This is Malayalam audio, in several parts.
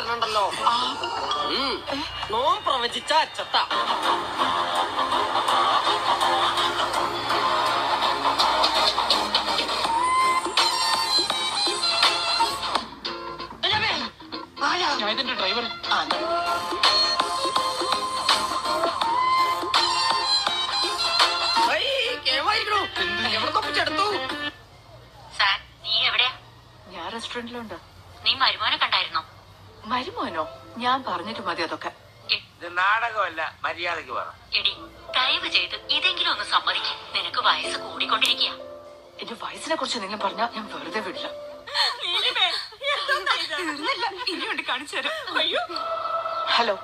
കാണണ്ടല്ലോ. നോം പ്രവചിച്ച അച്ചത്ത. ഞാൻ ഇതിന്റെ ഡ്രൈവർ. ഞാൻ റെസ്റ്റോറന്റിലുണ്ട്. നീ മരുമോനെ കണ്ടായിരുന്നോ? മരുമോനോ? ഞാൻ പറഞ്ഞിട്ട് മതി അതൊക്കെ. ഇത് നാടകമല്ല, മര്യാദക്ക് പറ. എടി, ദയവ് ചെയ്ത് ഇതെങ്കിലും ഒന്ന് സമ്മതിക്കും. നിനക്ക് വയസ്സ് കൂടിക്കൊണ്ടിരിക്കുക. എന്റെ വയസ്സിനെ കുറിച്ച് നിങ്ങൾ പറഞ്ഞാൽ ഞാൻ വെറുതെ വിടില്ല. ഇനിയുണ്ട്, കാണിച്ചു തരാം. Hello,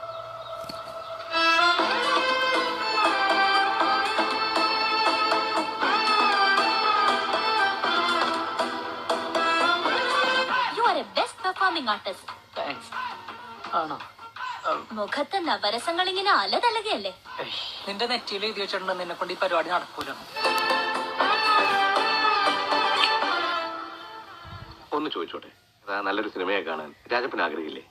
performing artist. ആണോ? മുഖത്ത് നവരസങ്ങൾ ഇങ്ങനെ അലതലകയല്ലേ? നിന്റെ നെറ്റിയിൽ എഴുതി വെച്ചിട്ടുണ്ട് നിന്നെ കൊണ്ട് ഈ പരിപാടി നടക്കൂല. ഒന്ന് ചോദിച്ചോട്ടെ, നല്ലൊരു സിനിമയെ കാണാൻ രാജപ്പൻ ആഗ്രഹില്ലേ?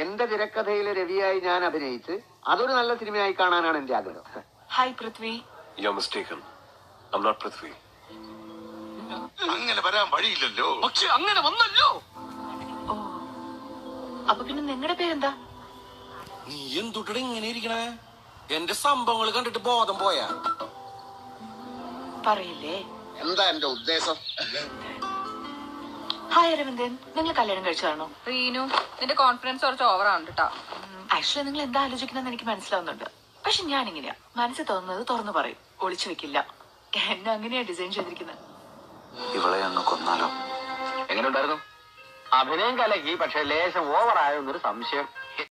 എന്റെ തിരക്കഥയിലെ രവിയായി ഞാൻ അഭിനയിച്ച് അതൊരു നല്ല സിനിമയായി കാണാനാണ് എന്റെ ആഗ്രഹം. Hi Prithvi. You're mistaken. I'm not Prithvi. അങ്ങനെ വരാൻ വഴിയില്ലല്ലോ. പക്ഷെ അങ്ങനെ വന്നല്ലോ. ഓ, അപ്പൊ പിന്നെ നിങ്ങളുടെ പേരെന്താ? നീ എന്തുട്ടട ഇങ്ങനെ ഇരിക്കണേ? എന്റെ സംഭവങ്ങൾ കണ്ടിട്ട് ബോധം പോയാ? പറയില്ലേ? എന്താ എന്റെ ഉദ്ദേശം? ഹായ് അരവിന്ദൻ, നിങ്ങൾ കല്യാണം കഴിച്ചതാണോ? റീനു, നിന്റെ കോൺഫിഡൻസ് കുറച്ച് ഓവറാണ് കേട്ടോ. ആക്ച്വലി നിങ്ങൾ എന്താ ആലോചിക്കണമെന്ന് എനിക്ക് മനസ്സിലാവുന്നുണ്ട്. പക്ഷെ ഞാൻ ഇങ്ങനെയാ, മനസ്സിൽ തോന്നുന്നത് തുറന്നു പറയും, ഒളിച്ചു വെക്കില്ല. എന്നെ അങ്ങനെയാ ഡിസൈൻ ചെയ്തിരിക്കുന്നത്. ഇവളെ അങ്ങ് കൊന്നാലോ? എങ്ങനെ ഉണ്ടായിരുന്നു? അഭിനയം കലക്കി, പക്ഷെ ലേശം ഓവറായെന്നൊരു സംശയം.